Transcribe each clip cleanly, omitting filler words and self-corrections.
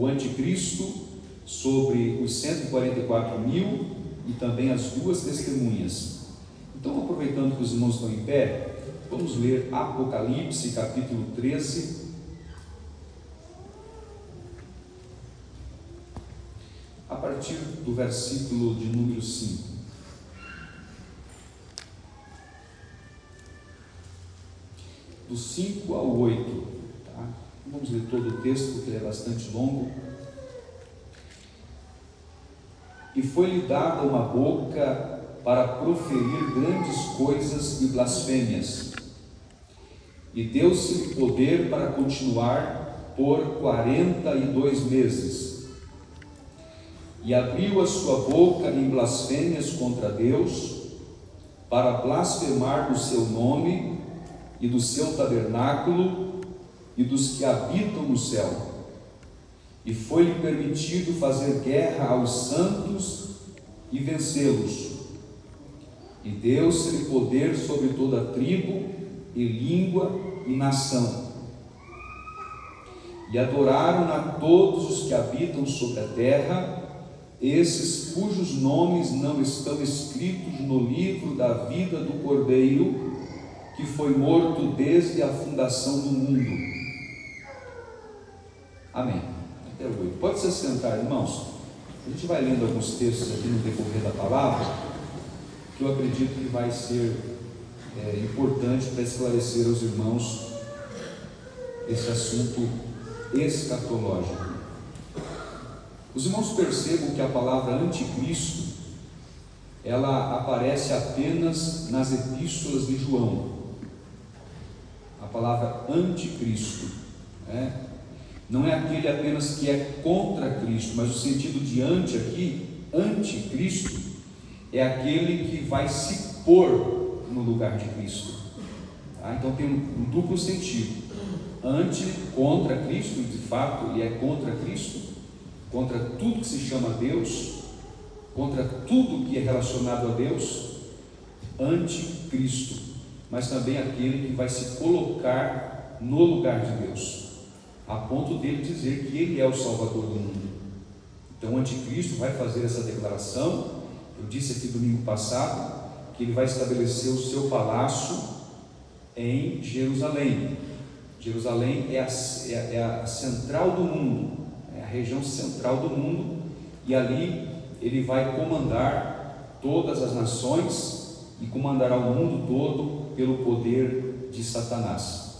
o anticristo sobre os 144 mil e também as duas testemunhas. Então, aproveitando que os irmãos estão em pé, vamos ler Apocalipse capítulo 13, a partir do versículo de número 5. Do 5 ao 8, tá? Não vamos ler todo o texto porque ele é bastante longo. E foi-lhe dada uma boca para proferir grandes coisas e blasfêmias, e deu-se-lhe poder para continuar por 42 meses. E abriu a sua boca em blasfêmias contra Deus, para blasfemar do seu nome e do seu tabernáculo e dos que habitam no céu. E foi-lhe permitido fazer guerra aos santos e vencê-los. E deu-se-lhe poder sobre toda tribo e língua e nação. E adoraram a todos os que habitam sobre a terra, esses cujos nomes não estão escritos no livro da vida do Cordeiro, que foi morto desde a fundação do mundo. Amém. Até o 8. Pode se assentar, irmãos. A gente vai lendo alguns textos aqui no decorrer da palavra, que eu acredito que vai ser importante para esclarecer aos irmãos esse assunto escatológico. Os irmãos percebam que a palavra anticristo, ela aparece apenas nas epístolas de João. A palavra anticristo, não é aquele apenas que é contra Cristo, mas o sentido de anti aqui, anticristo, é aquele que vai se pôr no lugar de Cristo, tá? Então tem um duplo sentido: anti, contra Cristo, de fato, e é contra Cristo, contra tudo que se chama Deus, contra tudo que é relacionado a Deus, anticristo, mas também aquele que vai se colocar no lugar de Deus, a ponto dele dizer que ele é o Salvador do mundo. Então o anticristo vai fazer essa declaração. Eu disse aqui domingo passado que ele vai estabelecer o seu palácio em Jerusalém. Jerusalém é a central do mundo, é a região central do mundo, e ali ele vai comandar todas as nações e comandará o mundo todo pelo poder de Satanás.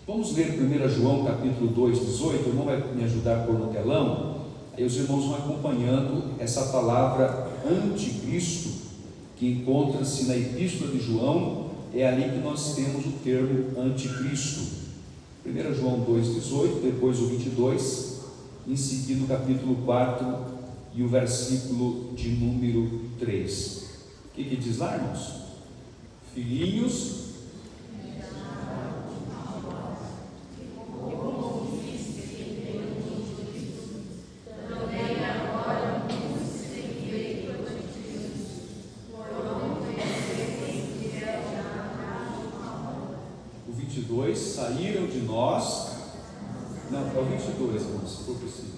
Vamos ler 1 João capítulo 2, 18, o irmão vai me ajudar a pôr no telão, aí os irmãos vão acompanhando essa palavra anticristo, que encontra-se na epístola de João, é ali que nós temos o termo anticristo. 1 João 2, 18, depois o 22, em seguida o capítulo 4 e o versículo de número 3. O que diz lá, irmãos? Filhinhos, o 22, saíram de nós. Não, é o 22, irmãos, se for possível.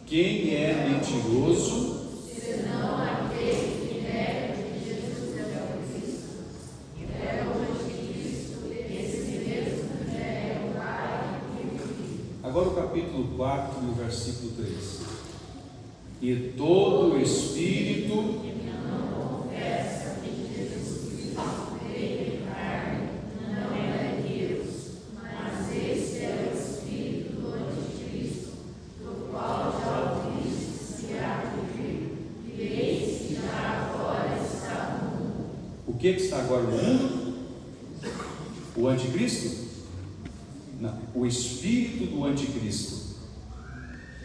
Quem é mentiroso, senão aquele que nega que Jesus é o Cristo, e é o anticristo, esse mesmo é o Pai e o Filho. Agora o capítulo 4 e o versículo 3. E todo o espírito que não confessa que Jesus Cristo veio em carne não é de Deus, mas esse é o espírito do anticristo, do qual já o que está agora no mundo? O anticristo? Não, o espírito do anticristo.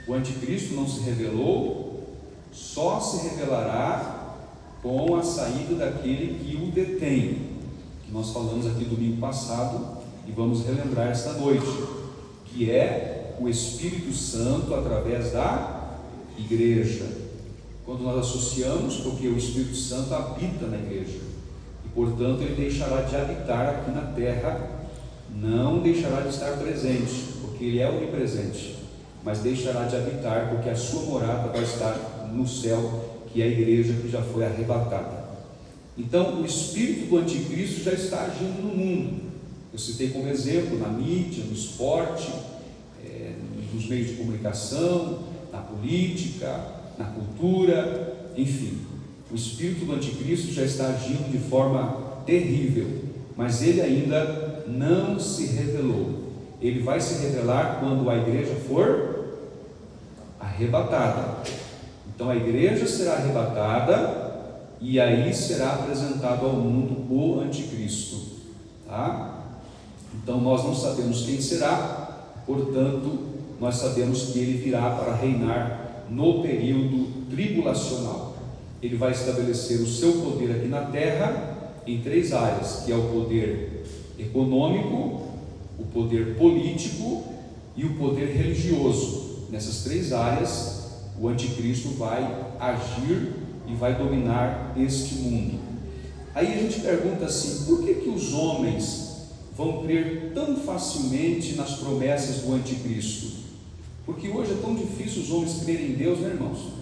O anticristo não se revelou, só se revelará com a saída daquele que o detém, que nós falamos aqui domingo passado e vamos relembrar esta noite, que é o Espírito Santo através da igreja. Quando nós associamos, porque o Espírito Santo habita na igreja, e portanto ele deixará de habitar aqui na terra não deixará de estar presente, porque ele é onipresente, mas deixará de habitar, porque a sua morada vai estar no céu, que é a igreja que já foi arrebatada. Então, o espírito do anticristo já está agindo no mundo. Eu citei como exemplo na mídia, no esporte, nos meios de comunicação, na política, na cultura, enfim. O espírito do anticristo já está agindo de forma terrível, mas ele ainda não se revelou. Ele vai se revelar quando a igreja for arrebatada. Então a igreja será arrebatada e aí será apresentado ao mundo o anticristo, tá? Então nós não sabemos quem será, portanto nós sabemos que ele virá para reinar no período tribulacional. Ele vai estabelecer o seu poder aqui na terra em 3 áreas, que é o poder econômico, o poder político e o poder religioso. Nessas 3 áreas o anticristo vai agir e vai dominar este mundo. Aí a gente pergunta assim: por que os homens vão crer tão facilmente nas promessas do anticristo? Porque hoje é tão difícil os homens crerem em Deus, né, irmãos?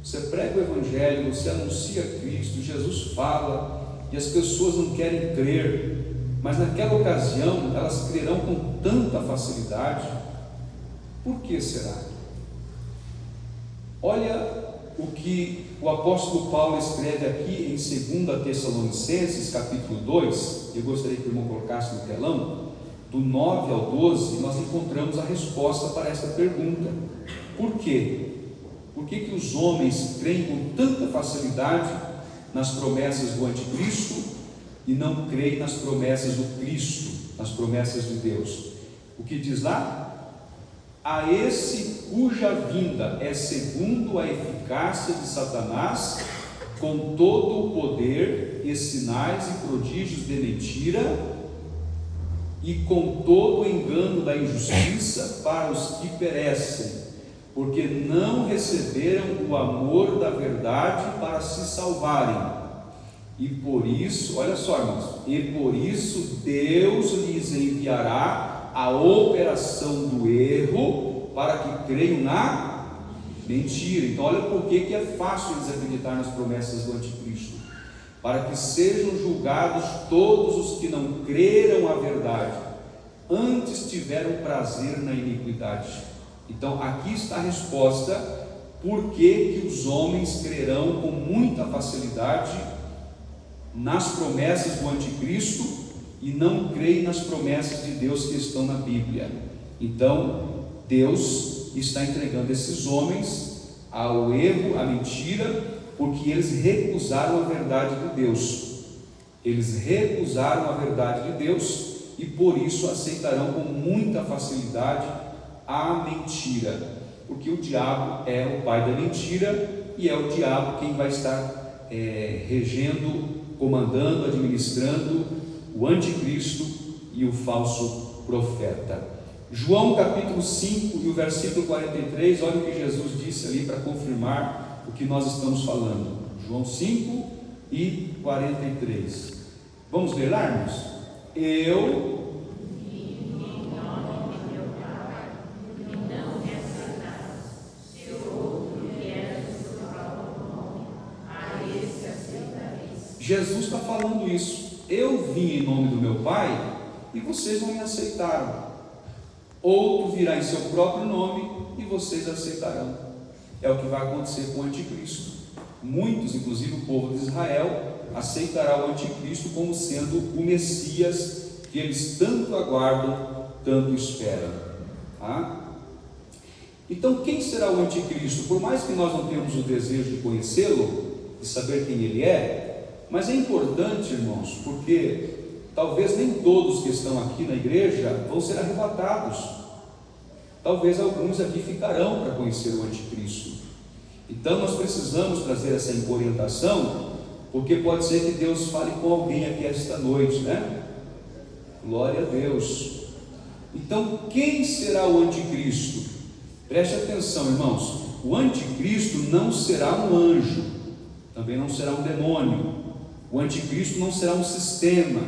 Você prega o evangelho, você anuncia Cristo, Jesus fala, e as pessoas não querem crer, mas naquela ocasião elas crerão com tanta facilidade. Por que será? Olha o que o apóstolo Paulo escreve aqui em 2 Tessalonicenses capítulo 2, eu gostaria que o irmão colocasse no telão, do 9 ao 12, nós encontramos a resposta para esta pergunta. Por quê? Por que os homens creem com tanta facilidade nas promessas do anticristo e não creem nas promessas do Cristo, nas promessas de Deus? O que diz lá? A esse cuja vinda é segundo a eficácia de Satanás, com todo o poder e sinais e prodígios de mentira, e com todo o engano da injustiça para os que perecem, porque não receberam o amor da verdade para se salvarem. E por isso, olha só, irmãos, e por isso Deus lhes enviará a operação do erro, para que creiam na mentira. Então olha por que é fácil eles acreditar nas promessas do anticristo: para que sejam julgados todos os que não creram a verdade, antes tiveram prazer na iniquidade. Então aqui está a resposta: por que os homens crerão com muita facilidade nas promessas do anticristo e não creem nas promessas de Deus que estão na Bíblia. Então Deus está entregando esses homens ao erro, à mentira, porque eles recusaram a verdade de Deus. Eles recusaram a verdade de Deus e por isso aceitarão com muita facilidade a mentira, porque o diabo é o pai da mentira e é o diabo quem vai estar regendo, comandando, administrando o anticristo e o falso profeta. João capítulo 5 e o versículo 43, olha o que Jesus disse ali para confirmar o que nós estamos falando. João 5 e 43. Vamos ler lá, irmãos? Jesus está falando isso. Eu vim em nome do meu Pai e vocês não me aceitaram. Outro virá em seu próprio nome e vocês aceitarão. É o que vai acontecer com o anticristo. Muitos, inclusive o povo de Israel, aceitará o anticristo como sendo o Messias que eles tanto aguardam, tanto esperam. Tá? Então quem será o anticristo? Por mais que nós não tenhamos o desejo de conhecê-lo, de saber quem ele é, mas é importante, irmãos, porque talvez nem todos que estão aqui na igreja vão ser arrebatados. Talvez alguns aqui ficarão para conhecer o anticristo. Então nós precisamos trazer essa orientação, porque pode ser que Deus fale com alguém aqui esta noite, né? Glória a Deus. Então quem será o anticristo? Preste atenção, irmãos. O anticristo não será um anjo, também não será um demônio. O anticristo não será um sistema,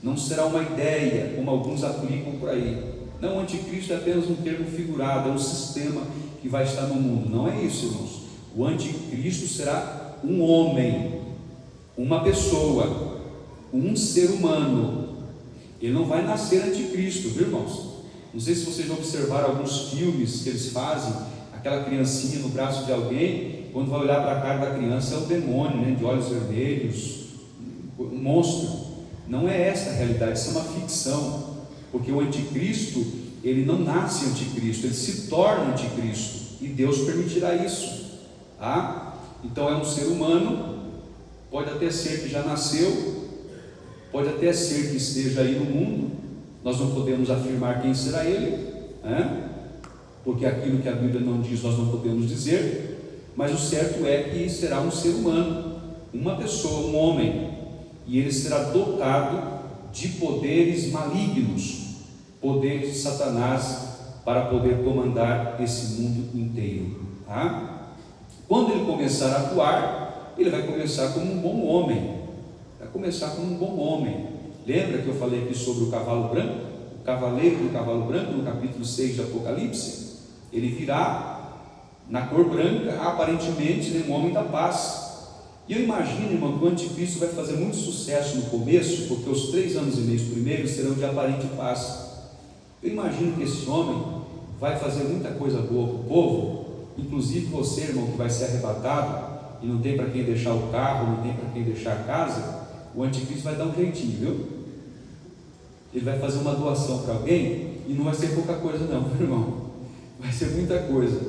não será uma ideia, como alguns aplicam por aí. Não, o anticristo é apenas um termo figurado, é um sistema que vai estar no mundo. Não é isso, irmãos. O anticristo será um homem, uma pessoa, um ser humano. Ele não vai nascer anticristo, viu, irmãos? Não sei se vocês já observaram alguns filmes que eles fazem, aquela criancinha no braço de alguém, quando vai olhar para a cara da criança é um demônio, né, de olhos vermelhos, um monstro. Não é essa a realidade, isso é uma ficção, porque o anticristo, ele não nasce anticristo, ele se torna anticristo, e Deus permitirá isso, tá? Então é um ser humano, pode até ser que já nasceu, pode até ser que esteja aí no mundo, nós não podemos afirmar quem será ele, né? Porque aquilo que a Bíblia não diz, nós não podemos dizer, mas o certo é que será um ser humano, uma pessoa, um homem, e ele será dotado de poderes malignos, poderes de Satanás, para poder comandar esse mundo inteiro, tá? Quando ele começar a atuar, ele vai começar como um bom homem, vai começar como um bom homem. Lembra que eu falei aqui sobre o cavalo branco? O cavaleiro do cavalo branco, no capítulo 6 de Apocalipse, ele virá na cor branca, aparentemente, né, um homem da paz. E eu imagino, irmão, que o anticristo vai fazer muito sucesso no começo, porque os 3 anos e meio primeiros serão de aparente paz. Eu imagino que esse homem vai fazer muita coisa boa para o povo, inclusive você, irmão, que vai ser arrebatado e não tem para quem deixar o carro, não tem para quem deixar a casa. O anticristo vai dar um jeitinho, viu? Ele vai fazer uma doação para alguém, e não vai ser pouca coisa não, meu irmão, vai ser muita coisa.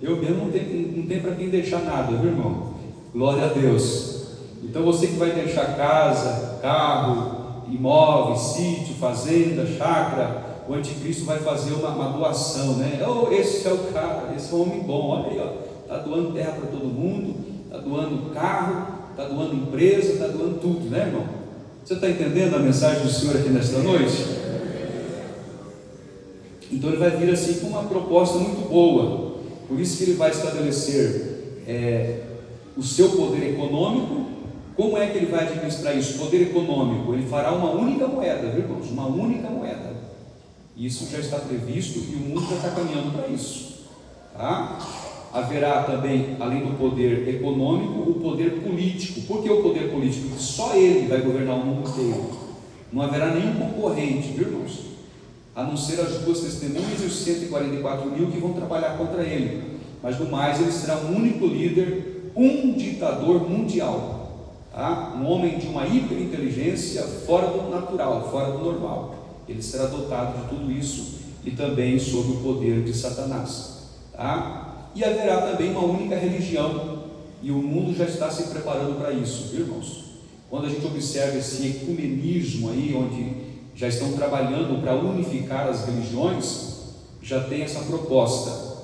Eu mesmo não tenho para quem deixar nada, meu irmão, glória a Deus. Então você que vai deixar casa, carro, imóveis, sítio, fazenda, chácara, o anticristo vai fazer uma doação, né? Oh, esse é o cara, esse é um homem bom, olha aí, está doando terra para todo mundo, está doando carro, está doando empresa, está doando tudo, né, irmão? Você está entendendo a mensagem do Senhor aqui nesta noite? Então ele vai vir assim com uma proposta muito boa. Por isso que ele vai estabelecer o seu poder econômico. Como é que ele vai administrar isso? Poder econômico, ele fará uma única moeda, viu, irmãos? Uma única moeda. Isso já está previsto e o mundo já está caminhando para isso, tá? Haverá também, além do poder econômico, o poder político. Por que o poder político? Porque só ele vai governar o mundo inteiro. Não haverá nenhum concorrente, viu, irmãos? A não ser as 2 testemunhas e os 144 mil que vão trabalhar contra ele. Mas no mais, ele será um único líder, um ditador mundial, tá? Um homem de uma hiperinteligência fora do natural, fora do normal. Ele será dotado de tudo isso e também sob o poder de Satanás, tá? E haverá também uma única religião, e o mundo já está se preparando para isso, viu, irmãos? Quando a gente observa esse ecumenismo aí, onde já estão trabalhando para unificar as religiões, já tem essa proposta.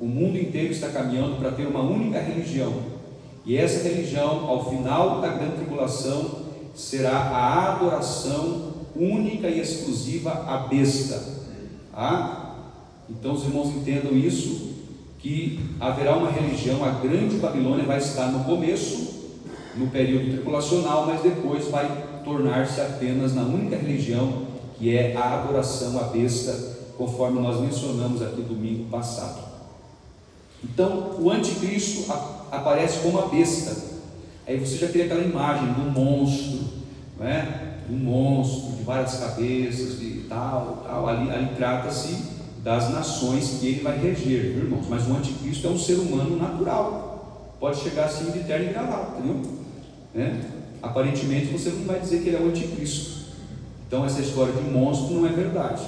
O mundo inteiro está caminhando para ter uma única religião, e essa religião, ao final da grande tribulação, será a adoração única e exclusiva à besta, tá? Então os irmãos entendam isso, que haverá uma religião, a grande Babilônia vai estar no começo, no período tribulacional, mas depois vai tornar-se apenas na única religião, que é a adoração à besta, conforme nós mencionamos aqui domingo passado. Então o anticristo aparece como a besta. Aí você já tem aquela imagem do monstro, não é? Um monstro de várias cabeças e tal. Ali trata-se das nações que ele vai reger, viu, irmãos? Mas o anticristo é um ser humano natural, pode chegar assim de terno e gravata, viu? Aparentemente você não vai dizer que ele é o anticristo. Então essa história de monstro não é verdade.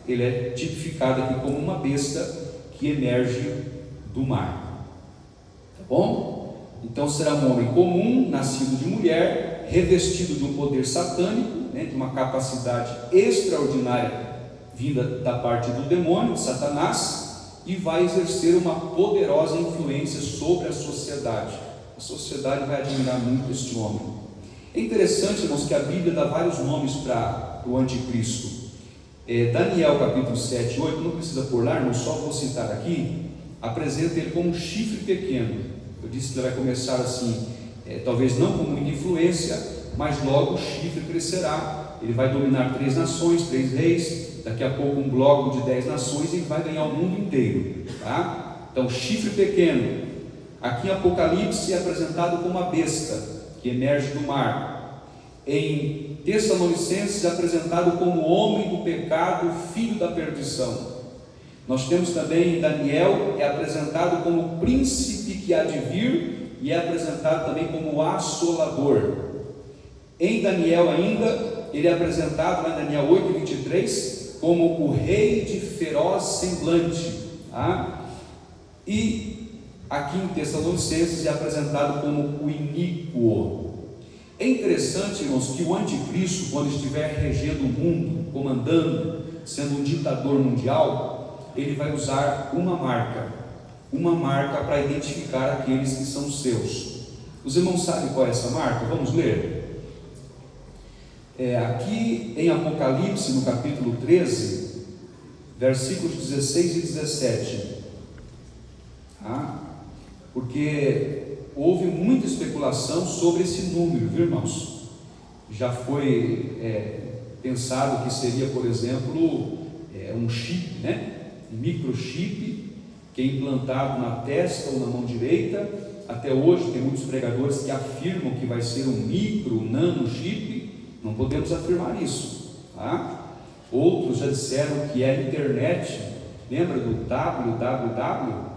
Ele é tipificado aqui como uma besta que emerge do mar, tá bom? Então será um homem comum, nascido de mulher, revestido de um poder satânico, né, de uma capacidade extraordinária vinda da parte do demônio, de Satanás, e vai exercer uma poderosa influência sobre a sociedade. A sociedade vai admirar muito este homem. É interessante, irmãos, que a Bíblia dá vários nomes para o anticristo. Daniel capítulo 7 e 8, não precisa pôr lá, irmãos, só vou citar aqui, apresenta ele como um chifre pequeno. Eu disse que ele vai começar assim, talvez não com muita influência, mas logo o chifre crescerá ele vai dominar 3 nações, 3 reis, daqui a pouco um bloco de 10 nações, e ele vai ganhar o mundo inteiro, tá? Então, chifre pequeno, aqui em Apocalipse é apresentado como a besta, que emerge do mar. Em Tessalonicenses é apresentado como homem do pecado, filho da perdição. Nós temos também em Daniel, é apresentado como príncipe que há de vir, e é apresentado também como assolador. Em Daniel ainda, ele é apresentado lá em Daniel 8:23 como o rei de feroz semblante, tá? E aqui em Tessalonicenses é apresentado como o iníquo. É interessante, irmãos, que o anticristo, quando estiver regendo o mundo, comandando, sendo um ditador mundial, ele vai usar uma marca para identificar aqueles que são seus. Os irmãos sabem qual é essa marca? Vamos ler. Aqui em Apocalipse, no capítulo 13, versículos 16 e 17, porque houve muita especulação sobre esse número, viu, irmãos? Já foi pensado que seria, por exemplo, um chip, um microchip, que é implantado na testa ou na mão direita. Até hoje tem muitos pregadores que afirmam que vai ser um micro, nano chip. Não podemos afirmar isso, tá? Outros já disseram que é a internet. Lembra do www,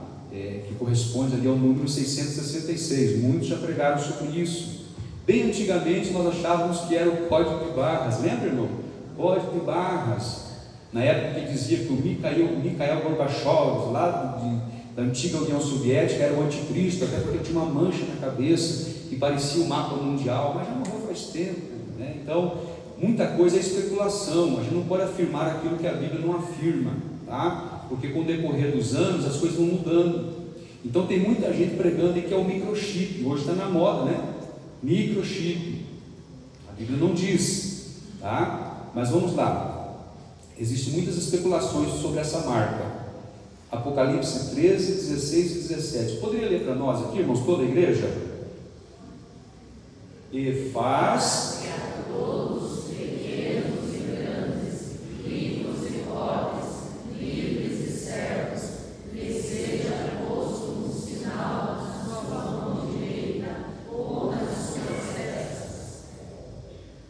que corresponde ali ao número 666? Muitos já pregaram sobre isso. Bem antigamente nós achávamos que era o código de barras. Lembra, irmão? Código de barras. Na época que dizia que o Mikhail Gorbachev, lá da antiga União Soviética, era o anticristo, até porque tinha uma mancha na cabeça que parecia o mapa mundial, mas já morreu faz tempo. Então, muita coisa é especulação. A gente não pode afirmar aquilo que a Bíblia não afirma, tá? Porque com o decorrer dos anos as coisas vão mudando. Então tem muita gente pregando que é o microchip. Hoje está na moda, microchip. A Bíblia não diz, tá? Mas vamos lá. Existem muitas especulações sobre essa marca. Apocalipse 13, 16 e 17. Poderia ler para nós aqui, irmãos, toda a igreja? E faz todos, pequenos e grandes, ricos e pobres, livres e servos, lhe seja posto um sinal na sua mão direita ou nas suas testas.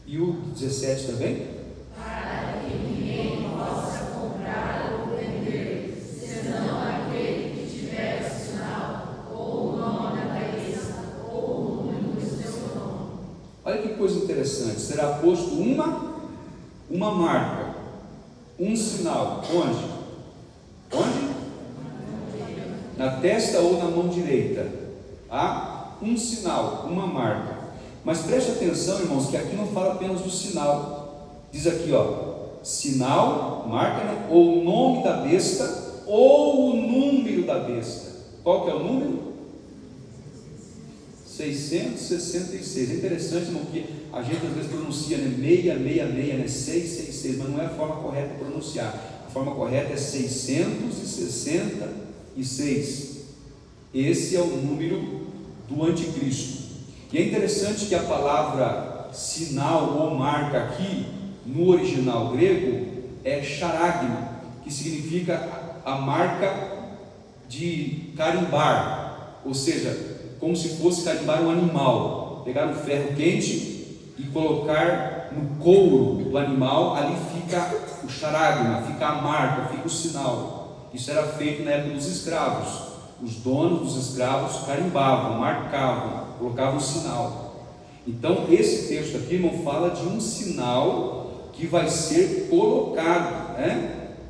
E o 17 também? Para que ninguém possa comprar ou vender, senão aquele que tiver o sinal, ou o nome da cabeça, ou o número do seu nome. Olha que coisa interessante. Será posto uma marca, um sinal. Onde? Na testa ou na mão direita. Um sinal, uma marca. Mas preste atenção, irmãos, que aqui não fala apenas do sinal. Diz aqui, sinal, marca, ou o nome da besta, ou o número da besta. Qual que é o número? 666. É interessante, irmão, que a gente às vezes pronuncia 666, 666, mas não é a forma correta de pronunciar. A forma correta é 666. Esse é o número do anticristo. E é interessante que a palavra sinal ou marca aqui, no original grego, é charagma, que significa a marca de carimbar, ou seja, como se fosse carimbar um animal, pegar um ferro quente e colocar no couro do animal. Ali fica o charagma, fica a marca, fica o sinal. Isso era feito na época dos escravos. Os donos dos escravos carimbavam, marcavam, colocavam o sinal. Então esse texto aqui, irmão, fala de um sinal que vai ser colocado,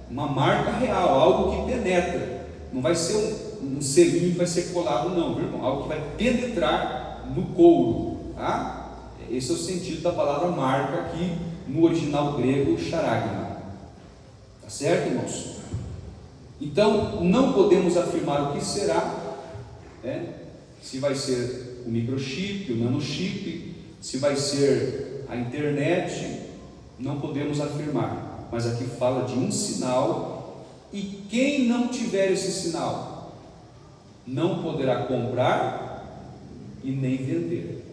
uma marca real, algo que penetra. Não vai ser um selinho que vai ser colado, não, viu, irmão? Algo que vai penetrar no couro, tá? Esse é o sentido da palavra marca aqui no original grego, charagma. Tá certo, irmãos? Então não podemos afirmar o que será, se vai ser o microchip, o nanochip, se vai ser a internet, não podemos afirmar. Mas aqui fala de um sinal, e quem não tiver esse sinal não poderá comprar e nem vender.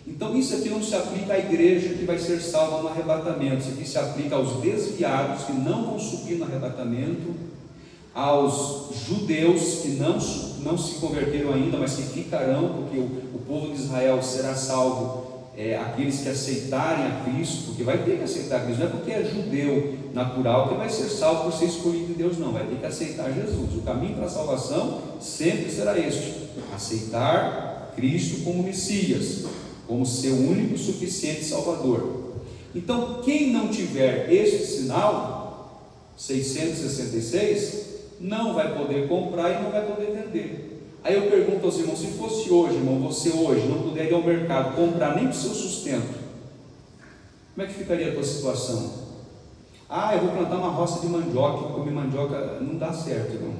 Então isso aqui não se aplica à igreja que vai ser salva no arrebatamento, isso aqui se aplica aos desviados que não vão subir no arrebatamento, aos judeus que não se converteram ainda, mas que ficarão, porque o povo de Israel será salvo, aqueles que aceitarem a Cristo, porque vai ter que aceitar a Cristo, não é porque é judeu natural que vai ser salvo por ser escolhido de Deus, não, vai ter que aceitar Jesus. O caminho para a salvação sempre será este: aceitar Cristo como Messias, como seu único e suficiente Salvador. Então, quem não tiver este sinal, 666, não vai poder comprar e não vai poder vender. Aí eu pergunto aos irmãos, se fosse hoje, irmão, você hoje não puder ir ao mercado comprar nem para o seu sustento, como é que ficaria a tua situação? Eu vou plantar uma roça de mandioca, vou comer mandioca. Não dá certo, irmão,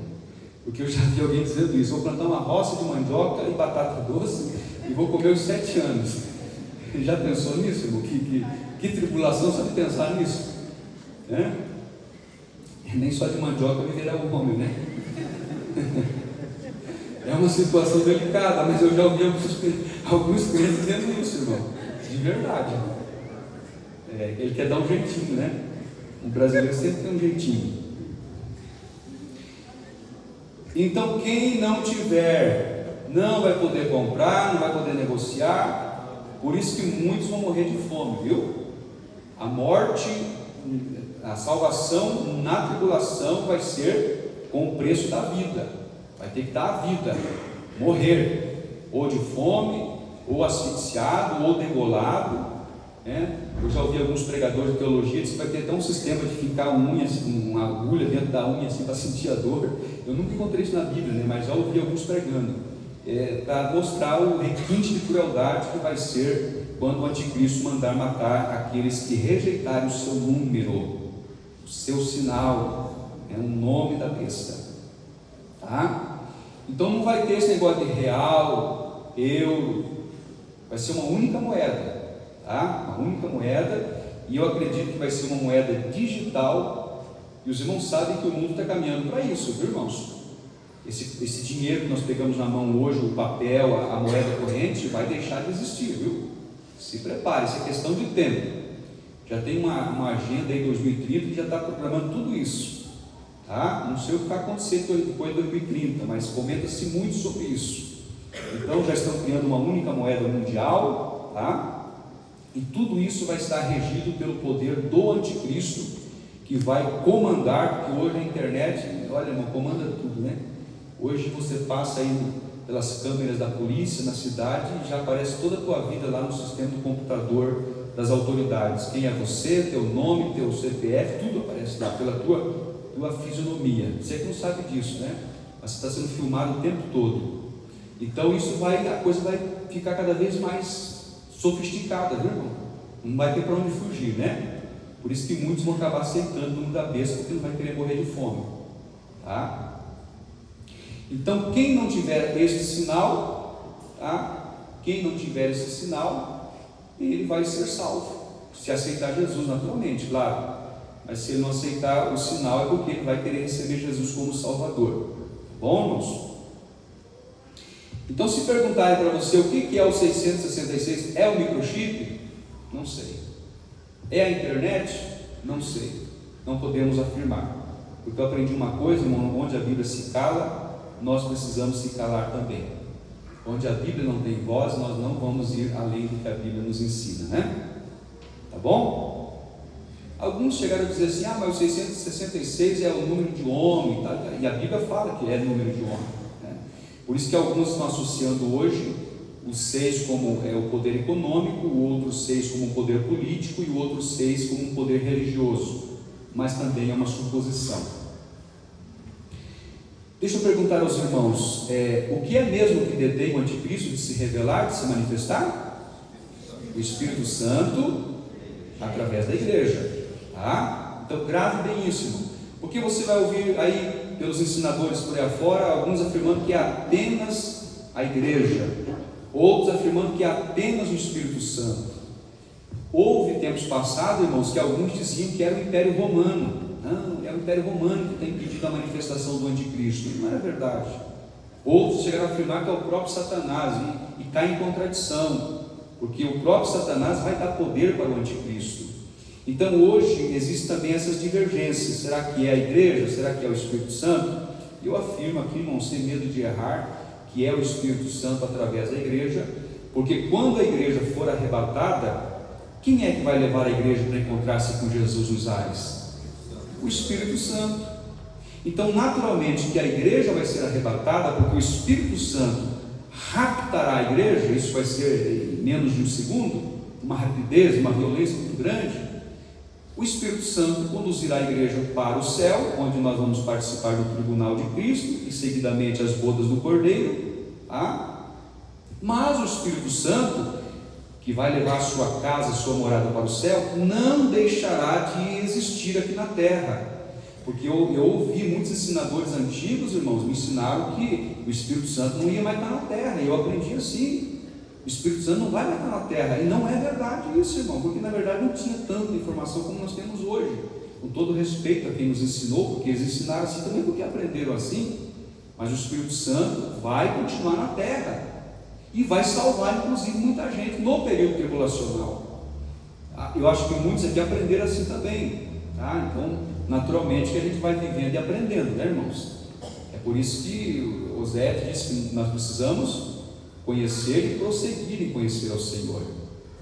porque eu já vi alguém dizendo isso: vou plantar uma roça de mandioca e batata doce e vou comer os 7 anos. Já pensou nisso, irmão? Que tribulação só de pensar nisso, né? Nem só de mandioca viverá o homem, né? É uma situação delicada, mas eu já ouvi alguns crentes dizendo isso, irmão, de verdade. Ele quer dar um jeitinho, né? O brasileiro sempre tem um jeitinho. Então, quem não tiver, não vai poder comprar, não vai poder negociar. Por isso que muitos vão morrer de fome, viu? A morte, a salvação na tribulação vai ser com o preço da vida. Vai ter que dar a vida, morrer, ou de fome, ou asfixiado, ou degolado, né? Eu já ouvi alguns pregadores de teologia dizer que vai ter até um sistema de ficar uma agulha dentro da unha assim para sentir a dor. Eu nunca encontrei isso na Bíblia, né? Mas já ouvi alguns pregando, para mostrar o requinte de crueldade que vai ser quando o anticristo mandar matar aqueles que rejeitarem o seu número, o seu sinal, o nome da besta, tá? Então não vai ter esse negócio de real, euro, vai ser uma única moeda, tá? Uma única moeda, e eu acredito que vai ser uma moeda digital, e os irmãos sabem que o mundo está caminhando para isso, viu, irmãos? Esse dinheiro que nós pegamos na mão hoje, o papel, a moeda corrente, vai deixar de existir, viu? Se prepare, isso é questão de tempo. Já tem uma agenda aí 2030 que já está programando tudo isso. Tá? Não sei o que vai acontecer depois de 2030, mas comenta-se muito sobre isso. Então já estão criando uma única moeda mundial, tá? E tudo isso vai estar regido pelo poder do anticristo, que vai comandar, porque hoje a internet, olha, irmão, comanda tudo, né? Hoje você passa aí pelas câmeras da polícia na cidade e já aparece toda a tua vida lá no sistema do computador das autoridades. Quem é você, teu nome, teu CPF, tudo aparece lá pela tua fisionomia. Você que não sabe disso, né? Mas você está sendo filmado o tempo todo. Então a coisa vai ficar cada vez mais sofisticada, viu, irmão? Não vai ter para onde fugir, né? Por isso que muitos vão acabar aceitando o nome da besta, porque não vai querer morrer de fome, tá? Então, quem não tiver este sinal, tá? Quem não tiver esse sinal, ele vai ser salvo, se aceitar Jesus, naturalmente, claro. Mas se ele não aceitar o sinal, é porque ele vai querer receber Jesus como Salvador. Bom, irmãos? Então, se perguntarem para você o que é o 666, é o microchip? Não sei. É a internet? Não sei. Não podemos afirmar. Porque eu aprendi uma coisa, irmão: onde a Bíblia se cala, nós precisamos se calar também. Onde a Bíblia não tem voz, nós não vamos ir além do que a Bíblia nos ensina, né? Tá bom? Alguns chegaram a dizer assim: mas o 666 é o número de homem, tá? E a Bíblia fala que é número de homem, né? Por isso que alguns estão associando hoje o 6 como o poder econômico, o outro 6 como um poder político e o outro 6 como um poder religioso, mas também é uma suposição. Deixa eu perguntar aos irmãos, o que é mesmo que detém o anticristo de se revelar, de se manifestar? O Espírito Santo, através da igreja, tá? Então grave bem isso, irmão, porque você vai ouvir aí pelos ensinadores por aí afora, alguns afirmando que é apenas a igreja, outros afirmando que é apenas o Espírito Santo. Houve tempos passados, irmãos, que alguns diziam que era o Império Romano. Não, é o Império Romano que tem impedido a manifestação do anticristo. Não é verdade. Outros chegaram a afirmar que é o próprio Satanás, e cai em contradição, porque o próprio Satanás vai dar poder para o anticristo. Então hoje existem também essas divergências. Será que é a igreja? Será que é o Espírito Santo? Eu afirmo aqui, irmão, sem medo de errar, que é o Espírito Santo através da igreja, porque quando a igreja for arrebatada, quem é que vai levar a igreja para encontrar-se com Jesus nos ares? O Espírito Santo. Então, naturalmente, que a igreja vai ser arrebatada, porque o Espírito Santo raptará a igreja. Isso vai ser em menos de um segundo, uma rapidez, uma violência muito grande. O Espírito Santo conduzirá a igreja para o céu, onde nós vamos participar do tribunal de Cristo e seguidamente as bodas do Cordeiro. Mas o Espírito Santo, que vai levar a sua casa, a sua morada para o céu, não deixará de existir aqui na terra. Porque eu ouvi muitos ensinadores antigos, irmãos, me ensinaram que o Espírito Santo não ia mais estar na terra, e eu aprendi assim: o Espírito Santo não vai mais estar na terra. E não é verdade isso, irmão, porque na verdade não tinha tanta informação como nós temos hoje. Com todo respeito a quem nos ensinou, porque eles ensinaram assim também porque aprenderam assim. Mas o Espírito Santo vai continuar na terra e vai salvar inclusive muita gente no período tribulacional. Eu acho que muitos aqui aprenderam assim também, tá? Então, naturalmente que a gente vai vivendo e aprendendo, né, irmãos? É por isso que o Zé disse que nós precisamos conhecer e prosseguir em conhecer ao Senhor.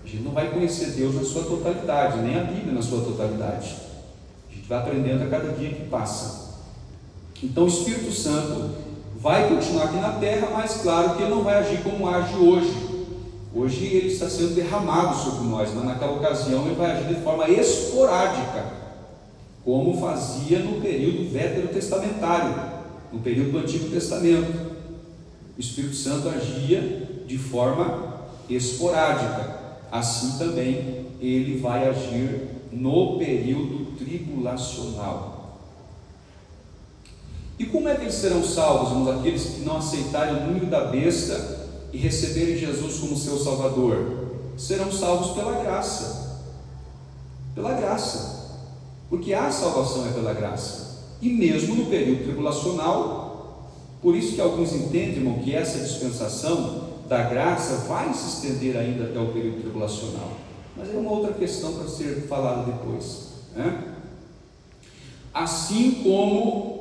A gente não vai conhecer Deus na sua totalidade, nem a Bíblia na sua totalidade. A gente vai aprendendo a cada dia que passa. Então o Espírito Santo vai continuar aqui na terra, mas claro que ele não vai agir como age hoje. Hoje ele está sendo derramado sobre nós, mas naquela ocasião ele vai agir de forma esporádica, como fazia no período veterotestamentário, no período do Antigo Testamento. O Espírito Santo agia de forma esporádica. Assim também ele vai agir no período tribulacional. E como é que eles serão salvos, irmãos, aqueles que não aceitarem o número da besta e receberem Jesus como seu Salvador? Serão salvos pela graça. Pela graça. Porque a salvação é pela graça. E mesmo no período tribulacional, por isso que alguns entendem, irmão, que essa dispensação da graça vai se estender ainda até o período tribulacional. Mas é uma outra questão para ser falada depois, né? Assim como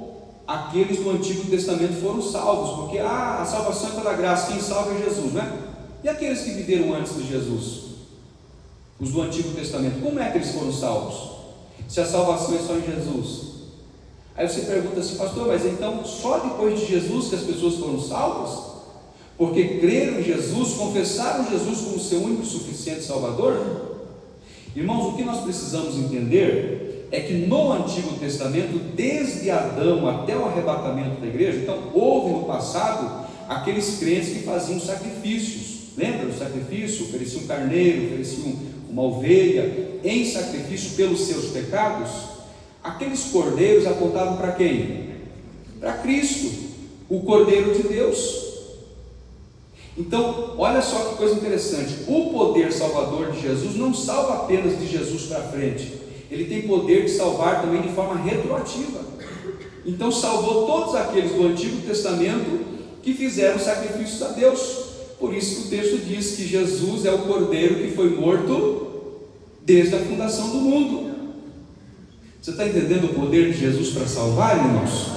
aqueles do Antigo Testamento foram salvos, porque a salvação é pela graça, quem salva é Jesus, né? E aqueles que viveram antes de Jesus, os do Antigo Testamento, como é que eles foram salvos? Se a salvação é só em Jesus. Aí você pergunta assim: pastor, mas então só depois de Jesus que as pessoas foram salvas? Porque creram em Jesus, confessaram Jesus como seu único e suficiente Salvador? Irmãos, o que nós precisamos entender é que no Antigo Testamento, desde Adão até o arrebatamento da igreja, então houve no passado aqueles crentes que faziam sacrifícios. Lembra do sacrifício? Ofereciam um carneiro, ofereciam uma ovelha em sacrifício pelos seus pecados. Aqueles cordeiros apontavam para quem? Para Cristo, o Cordeiro de Deus. Então, olha só que coisa interessante: o poder salvador de Jesus não salva apenas de Jesus para frente, ele tem poder de salvar também de forma retroativa. Então salvou todos aqueles do Antigo Testamento que fizeram sacrifícios a Deus. Por isso que o texto diz que Jesus é o Cordeiro que foi morto desde a fundação do mundo. Você está entendendo o poder de Jesus para salvar, irmãos?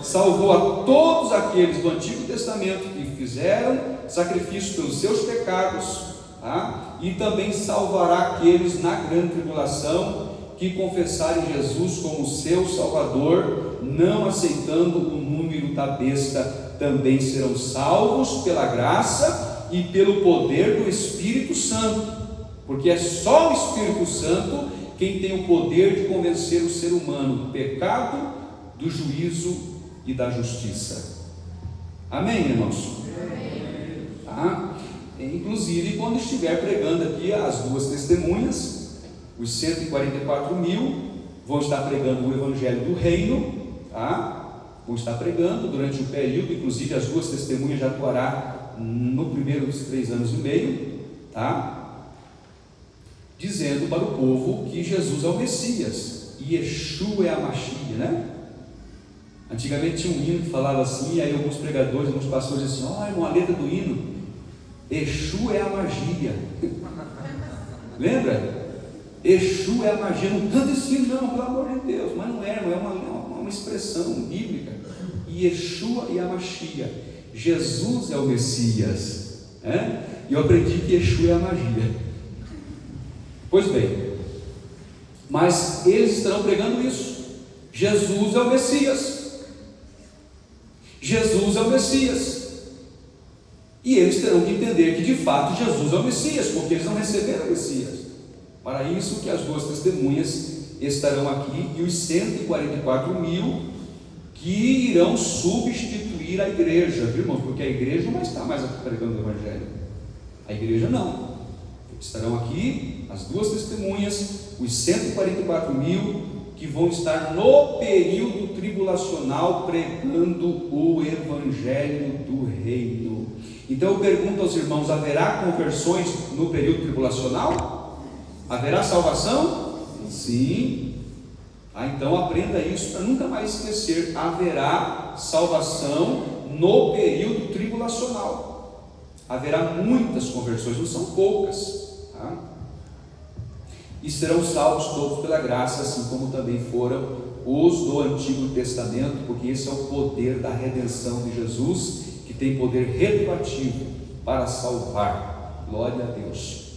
Salvou a todos aqueles do Antigo Testamento que fizeram sacrifício pelos seus pecados, tá? E também salvará aqueles na grande tribulação que confessarem Jesus como seu Salvador, não aceitando o número da besta. Também serão salvos pela graça e pelo poder do Espírito Santo, porque é só o Espírito Santo quem tem o poder de convencer o ser humano do pecado, do juízo e da justiça. Amém, irmãos? Amém. Tá? Inclusive, quando estiver pregando aqui as duas testemunhas, os 144 mil vão estar pregando o Evangelho do Reino, tá? Vão estar pregando durante um período, inclusive as duas testemunhas já atuará no primeiro dos 3 anos e meio, tá? Dizendo para o povo que Jesus é o Messias, e Yeshua é a Mashiach, né? Antigamente tinha um hino que falava assim, e aí alguns pregadores, alguns pastores diziam assim: ó, irmão, a letra do hino Exu é a magia. Lembra? Exu é a magia. Não canta esse filme, não, pelo amor de Deus. Mas não é, é uma expressão bíblica. E Yeshua e a Mashiach. Jesus é o Messias. E eu aprendi que Exu é a magia. Pois bem, mas eles estarão pregando isso. Jesus é o Messias. Jesus é o Messias. E eles terão que entender que de fato Jesus é o Messias, porque eles não receberam o Messias. Para isso que as duas testemunhas estarão aqui, e os 144 mil que irão substituir a igreja, viu, irmãos? Porque a igreja não vai estar mais aqui pregando o Evangelho. A igreja não. Estarão aqui as duas testemunhas, os 144 mil que vão estar no período tribulacional pregando o Evangelho do Reino. Então eu pergunto aos irmãos: haverá conversões no período tribulacional? Haverá salvação? Sim. Então aprenda isso para nunca mais esquecer: haverá salvação no período tribulacional. Haverá muitas conversões, não são poucas, tá? E serão salvos todos pela graça, assim como também foram os do Antigo Testamento, porque esse é o poder da redenção de Jesus, que tem poder retroativo para salvar. Glória a Deus.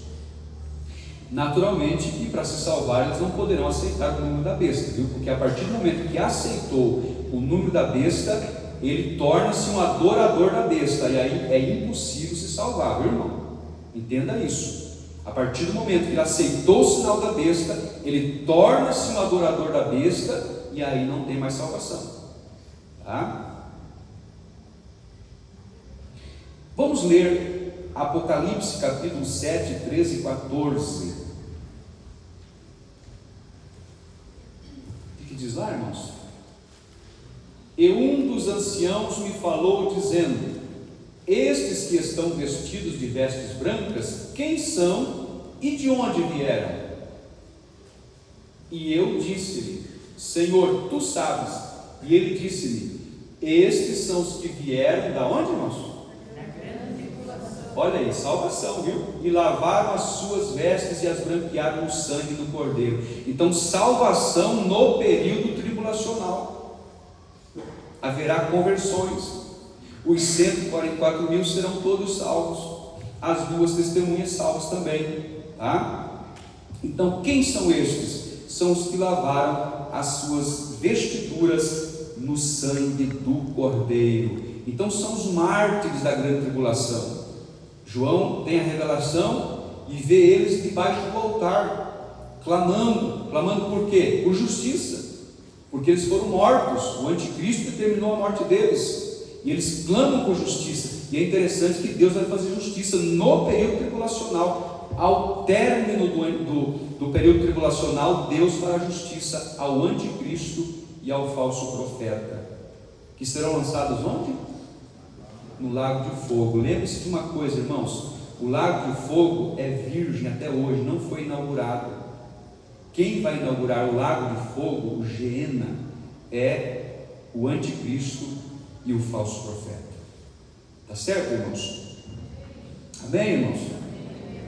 Naturalmente que para se salvar eles não poderão aceitar o número da besta, viu? Porque a partir do momento que aceitou o número da besta, ele torna-se um adorador da besta, e aí é impossível se salvar, viu, irmão? Entenda isso. A partir do momento que ele aceitou o sinal da besta, ele torna-se um adorador da besta, e aí não tem mais salvação, tá? Vamos ler Apocalipse capítulo 7, 13 e 14. O que diz lá, irmãos? E um dos anciãos me falou dizendo: estes que estão vestidos de vestes brancas, quem são e de onde vieram? E eu disse-lhe: Senhor, tu sabes. E ele disse-me: estes são os que vieram da onde, irmãos? Olha aí, salvação, viu? E lavaram as suas vestes e as branquearam no sangue do Cordeiro. Então, salvação no período tribulacional. Haverá conversões. Os 144 mil serão todos salvos. As duas testemunhas salvas também, tá? Então, quem são estes? São os que lavaram as suas vestiduras no sangue do Cordeiro. Então, são os mártires da grande tribulação. João tem a revelação e vê eles debaixo do altar, clamando por quê? Por justiça, porque eles foram mortos, o anticristo determinou a morte deles, e eles clamam por justiça. E é interessante que Deus vai fazer justiça no período tribulacional. Ao término do período tribulacional, Deus fará justiça ao anticristo e ao falso profeta, que serão lançados onde? No lago de fogo. Lembre-se de uma coisa, irmãos: o lago de fogo é virgem até hoje, não foi inaugurado. Quem vai inaugurar o lago de fogo, o Geena, é o anticristo e o falso profeta. Tá certo, irmãos? Amém, irmãos?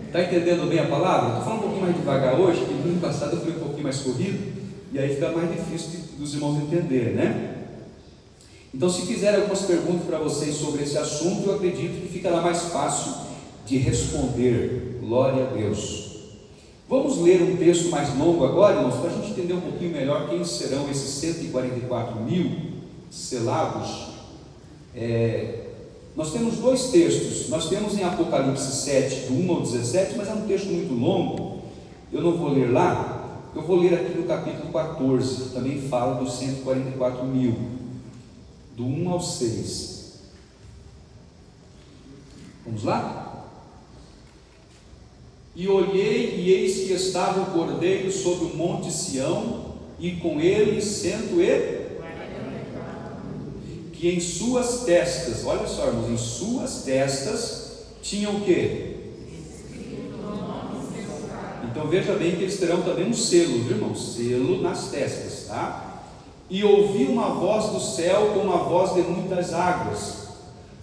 Está entendendo bem a palavra? Estou falando um pouquinho mais devagar hoje, porque no ano passado eu fui um pouquinho mais corrido, e aí fica mais difícil dos irmãos entenderem, né? Então, se fizerem algumas perguntas para vocês sobre esse assunto, eu acredito que ficará mais fácil de responder. Glória a Deus. Vamos ler um texto mais longo agora, irmãos, para a gente entender um pouquinho melhor quem serão esses 144 mil selados. Nós temos dois textos. Nós temos em Apocalipse 7, do 1 ao 17, mas é um texto muito longo. Eu não vou ler lá, eu vou ler aqui no capítulo 14, que também fala dos 144 mil. Do 1 ao 6. Vamos lá? E olhei, e eis que estava o Cordeiro sobre o monte Sião, e com ele 144, que em suas testas, olha só, irmãos, em suas testas tinham o quê? Então veja bem que eles terão também um selo, viu, irmãos? Selo nas testas, tá? E ouvi uma voz do céu como a voz de muitas águas,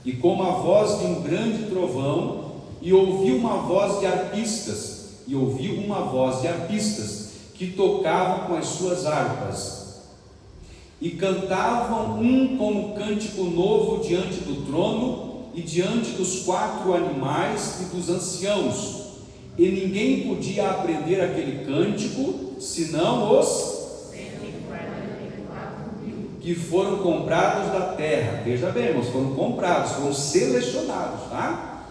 e como a voz de um grande trovão, e ouvi uma voz de arpistas, que tocavam com as suas harpas, e cantavam um como cântico novo diante do trono, e diante dos 4 animais e dos anciãos, e ninguém podia aprender aquele cântico, senão os que foram comprados da terra. Veja bem, irmãos, foram comprados, foram selecionados, tá?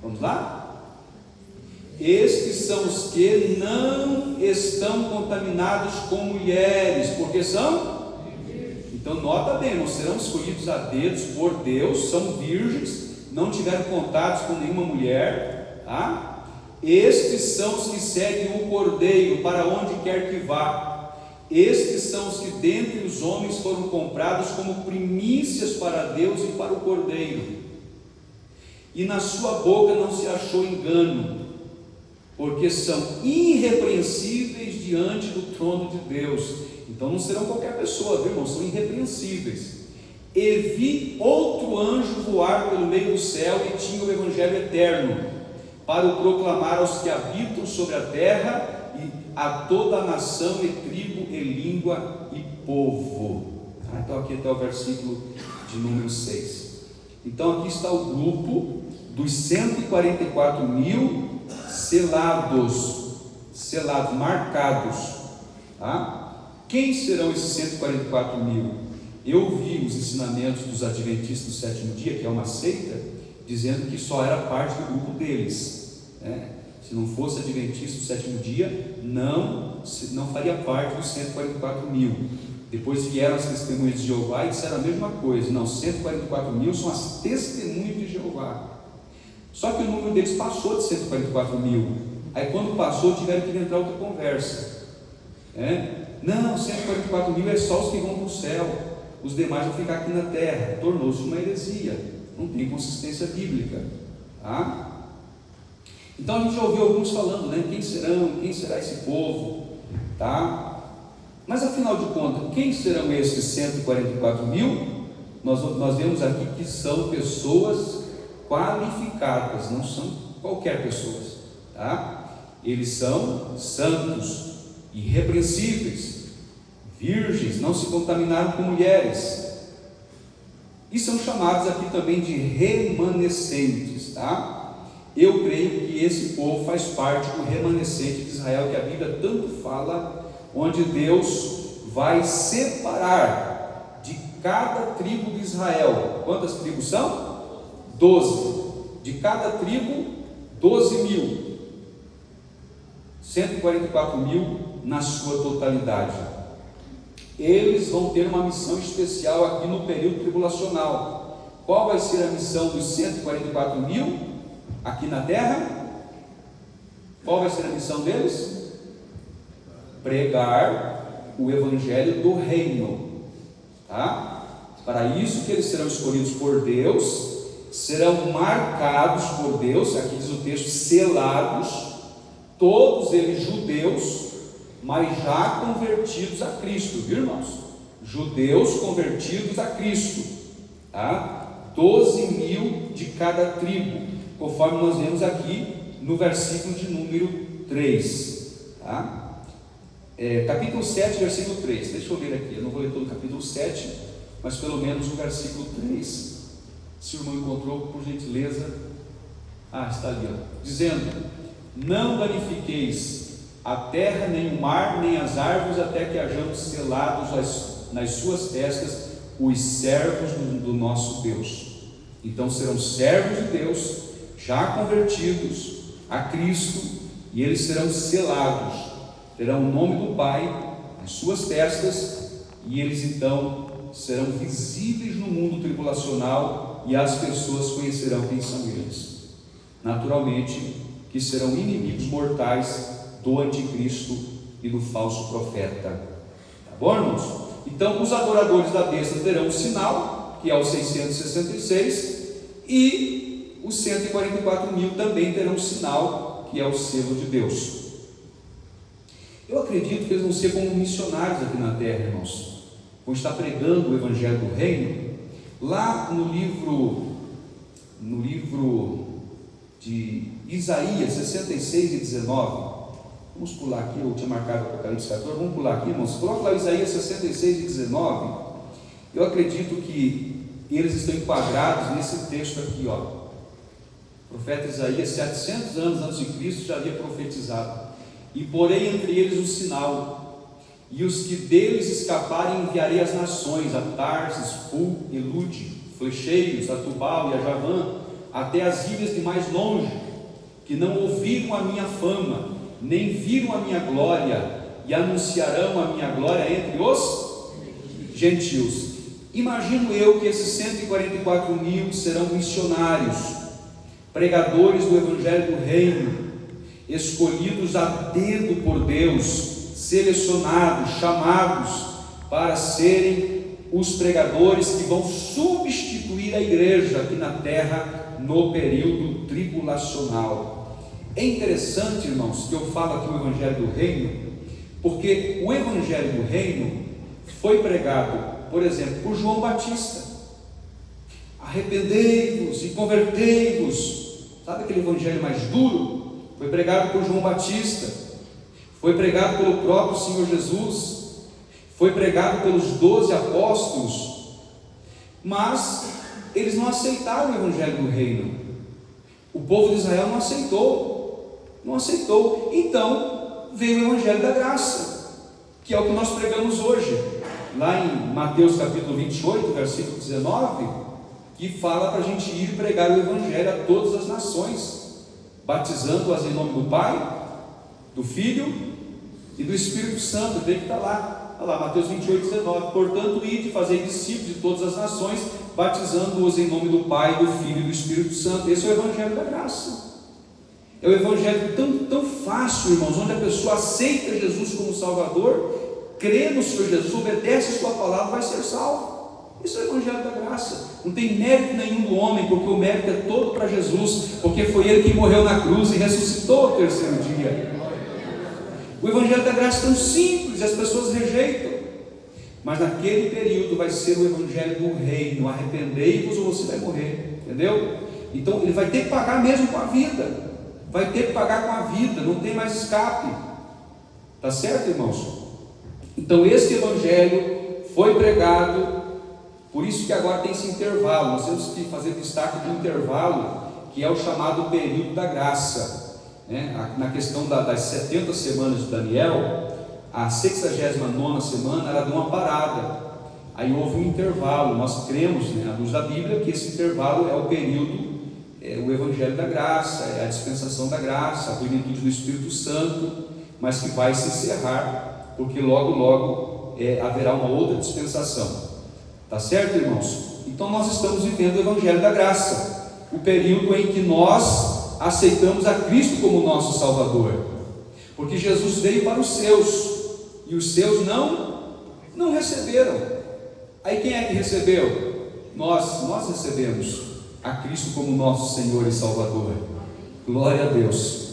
Vamos lá? Estes são os que não estão contaminados com mulheres, porque são? Então nota bem, não serão escolhidos a dedos por Deus, são virgens, não tiveram contatos com nenhuma mulher, tá? Estes são os que seguem o Cordeiro para onde quer que vá. Estes são os que dentre os homens foram comprados como primícias para Deus e para o Cordeiro. E na sua boca não se achou engano, porque são irrepreensíveis diante do trono de Deus. Então não serão qualquer pessoa, viu, irmãos? São irrepreensíveis. E vi outro anjo voar pelo meio do céu, e tinha o evangelho eterno, para o proclamar aos que habitam sobre a terra, e a toda a nação, e tribo, e língua, e povo. Então aqui está o versículo de número 6. Então aqui está o grupo dos 144.000 selados, marcados, tá? Quem serão esses 144.000? Eu vi os ensinamentos dos adventistas do sétimo dia, que é uma seita, dizendo que só era parte do grupo deles, né? Se não fosse adventista do sétimo dia, não faria parte dos 144.000. Depois vieram as testemunhas de Jeová e disseram a mesma coisa. Não, 144.000 são as testemunhas de Jeová. Só que o número deles passou de 144.000. Aí quando passou, tiveram que entrar outra conversa, Não, 144.000 é só os que vão para o céu, os demais vão ficar aqui na terra. Tornou-se uma heresia, não tem consistência bíblica, tá? Então a gente já ouviu alguns falando, quem será esse povo, tá? Mas afinal de contas, quem serão esses 144.000? Nós vemos aqui que são pessoas qualificadas, não são qualquer pessoas, tá? Eles são santos, irrepreensíveis, virgens, não se contaminaram com mulheres, e são chamados aqui também de remanescentes, tá? Eu creio que esse povo faz parte do remanescente de Israel, que a Bíblia tanto fala, onde Deus vai separar de cada tribo de Israel. Quantas tribos são? 12. De cada tribo, 12.000. 144.000 na sua totalidade. Eles vão ter uma missão especial aqui no período tribulacional. Qual vai ser a missão dos 144.000 aqui na terra? Qual vai ser a missão deles? Pregar o evangelho do reino, tá? Para isso que eles serão escolhidos por Deus, serão marcados por Deus, aqui diz o texto, selados, todos eles judeus, mas já convertidos a Cristo, viu, irmãos? Judeus convertidos a Cristo, tá? 12.000 de cada tribo, conforme nós vemos aqui no versículo de número 3, tá? Capítulo 7, versículo 3, deixa eu ler aqui, eu não vou ler todo o capítulo 7, mas pelo menos o versículo 3, se o irmão encontrou, por gentileza. Está ali, dizendo: não danifiqueis a terra, nem o mar, nem as árvores, até que hajamos selados nas suas testas os servos do nosso Deus. Então serão servos de Deus, já convertidos a Cristo, e eles serão selados, terão o nome do Pai nas suas testas, e eles então serão visíveis no mundo tribulacional, e as pessoas conhecerão quem são eles. Naturalmente que serão inimigos mortais do anticristo e do falso profeta. Tá bom, irmãos? Então os adoradores da besta terão um sinal, que é o 666, e os 144.000 também terão um sinal, que é o selo de Deus. Eu acredito que eles vão ser como missionários aqui na terra, irmãos, vão estar pregando o evangelho do reino. Lá no livro de Isaías 66 e 19. Vamos pular aqui, eu tinha marcado Apocalipse 14, vamos pular aqui, irmãos. Coloca lá Isaías 66 e 19. Eu acredito que eles estão enquadrados nesse texto aqui, ó. O profeta Isaías, 700 anos antes de Cristo, já havia profetizado: e porei entre eles um sinal, e os que deles escaparem enviarei às nações, a Tarsis, Pul, Elude, Flecheiros, a Tubal e a Javã, até as ilhas de mais longe, que não ouviram a minha fama, nem viram a minha glória, e anunciarão a minha glória entre os gentios. Imagino eu que esses 144 mil serão missionários, pregadores do Evangelho do Reino, escolhidos a dedo por Deus, selecionados, chamados para serem os pregadores que vão substituir a igreja aqui na terra no período tribulacional. É interessante, irmãos, que eu falo aqui o Evangelho do Reino, porque o Evangelho do Reino foi pregado, por exemplo, por João Batista: arrependei-vos e convertei-vos. Sabe aquele evangelho mais duro? Foi pregado por João Batista, foi pregado pelo próprio Senhor Jesus, foi pregado pelos 12 apóstolos, mas eles não aceitaram o evangelho do reino. O povo de Israel não aceitou. Então veio o evangelho da graça, que é o que nós pregamos hoje, lá em Mateus capítulo 28, versículo 19, que fala para a gente ir pregar o evangelho a todas as nações, batizando-as em nome do Pai, do Filho e do Espírito Santo. Tem que estar lá, olha lá, Mateus 28, 19. Portanto, ide e fazei discípulos de todas as nações, batizando-os em nome do Pai, do Filho e do Espírito Santo. Esse é o evangelho da graça. É o evangelho tão fácil, irmãos, onde a pessoa aceita Jesus como Salvador, crê no Senhor Jesus, obedece a sua palavra, vai ser salvo. Isso é o evangelho da graça. Não tem mérito nenhum do homem, porque o mérito é todo para Jesus, porque foi Ele que morreu na cruz e ressuscitou ao terceiro dia. O evangelho da graça é tão simples, as pessoas rejeitam. Mas naquele período vai ser o evangelho do reino: arrependei-vos ou você vai morrer, entendeu? Então ele vai ter que pagar mesmo com a vida, vai ter que pagar com a vida, não tem mais escape. Tá certo, irmãos? Então esse evangelho foi pregado. Por isso que agora tem esse intervalo. Nós temos que fazer destaque do intervalo, que é o chamado período da graça, né? Na questão das 70 semanas de Daniel, a 69ª semana ela deu uma parada, aí houve um intervalo. Nós cremos, né, à luz da Bíblia, que esse intervalo é o período, o Evangelho da graça, é a dispensação da graça, a plenitude do Espírito Santo, mas que vai se encerrar, porque logo haverá uma outra dispensação. Tá certo, irmãos? Então nós estamos vivendo o Evangelho da graça, o período em que nós aceitamos a Cristo como nosso Salvador, porque Jesus veio para os seus, e os seus não receberam. Aí quem é que recebeu? Nós recebemos a Cristo como nosso Senhor e Salvador. Glória a Deus.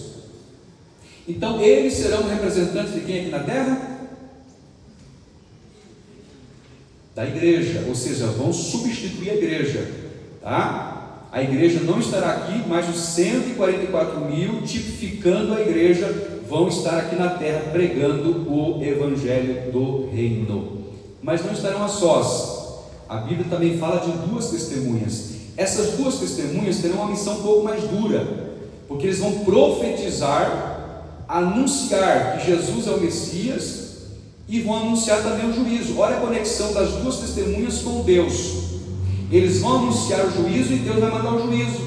Então eles serão representantes de quem aqui na terra? Da igreja, ou seja, vão substituir a igreja, tá? A igreja não estará aqui, mas os 144 mil, tipificando a igreja, vão estar aqui na terra pregando o evangelho do reino. Mas não estarão a sós. A Bíblia também fala de 2 testemunhas. Essas 2 testemunhas terão uma missão um pouco mais dura, porque eles vão profetizar, anunciar que Jesus é o Messias, e vão anunciar também o juízo. Olha a conexão das 2 testemunhas com Deus. Eles vão anunciar o juízo e Deus vai mandar o juízo.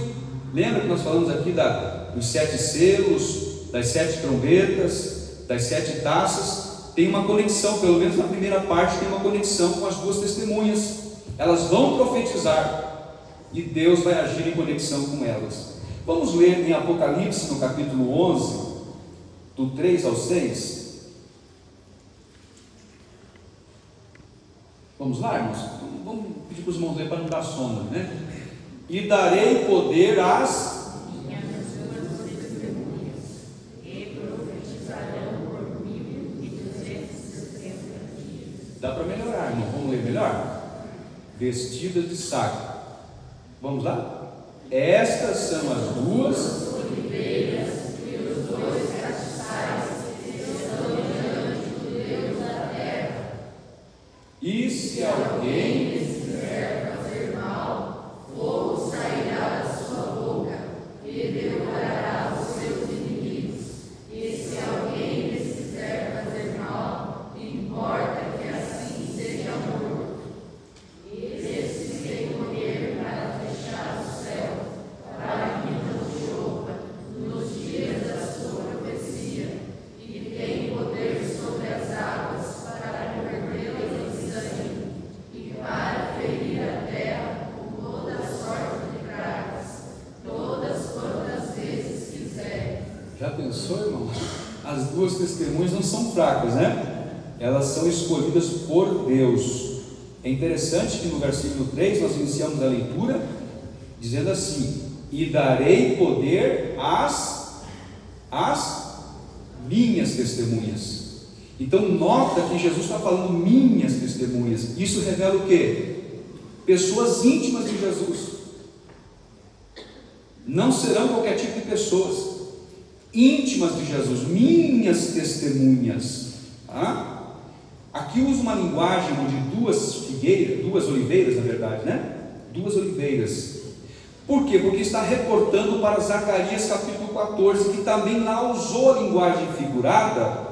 Lembra que nós falamos aqui dos 7 selos, das 7 trombetas, das 7 taças? Tem uma conexão, pelo menos na primeira parte tem uma conexão com as 2 testemunhas. Elas vão profetizar e Deus vai agir em conexão com elas. Vamos ler em Apocalipse, no capítulo 11, do 3 ao 6. Vamos lá, irmãos? Vamos pedir para os irmãos ler para não dar sono, né? E darei poder às e profetizarão por 1260 dias. Dá para melhorar, irmão? Vamos ler melhor? Vestidas de saco. Vamos lá? Estas são as 2 E se alguém quiser fazer mal, fogo sairá da sua boca e devorará os seus inimigos. E se alguém lhes quiser fazer mal, importa que assim seja morto. Esse tem poder para fechar o céu, para que não chova nos dias da sua profecia, e tem poder sobre as águas para convertê-las em sangue, e para ferir a terra com toda a sorte de pragas, todas quantas vezes quiser. Já pensou, irmão? As duas testemunhas não são fracas, né? Elas são escolhidas por Deus. É interessante que no versículo 3 nós iniciamos a leitura dizendo assim: e darei poder às minhas testemunhas. Então nota que Jesus está falando minhas testemunhas. Isso revela o quê? Pessoas íntimas de Jesus. Não serão qualquer tipo de pessoas. Íntimas de Jesus, minhas testemunhas. Aqui usa uma linguagem de duas oliveiras, na verdade, né? Duas oliveiras. Por quê? Porque está reportando para Zacarias capítulo 14, que também lá usou a linguagem figurada,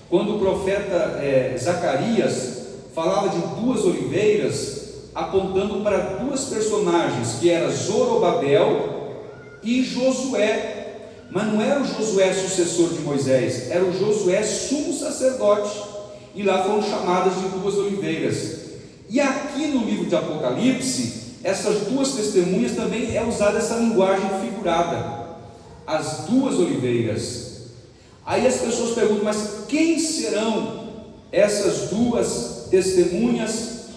quando o profeta Zacarias falava de duas oliveiras, apontando para duas personagens, que era Zorobabel e Josué. Mas não era o Josué sucessor de Moisés, era o Josué sumo sacerdote, e lá foram chamadas de duas oliveiras. E aqui no livro de Apocalipse, essas duas testemunhas também é usada essa linguagem figurada, as duas oliveiras. Aí as pessoas perguntam, mas quem serão essas duas testemunhas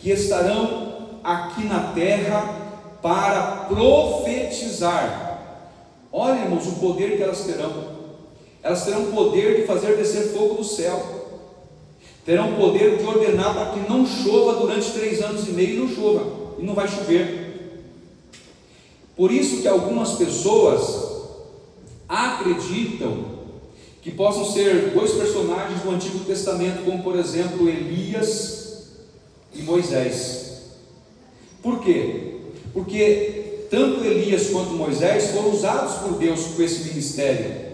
que estarão aqui na terra para profetizar? Olha, irmãos, o poder que elas terão. Elas terão o poder de fazer descer fogo do céu. Terão o poder de ordenar para que não chova durante 3 anos e meio, e não chova, e não vai chover. Por isso que algumas pessoas acreditam que possam ser 2 personagens do Antigo Testamento, como por exemplo Elias e Moisés. Por quê? Porque tanto Elias quanto Moisés foram usados por Deus com esse ministério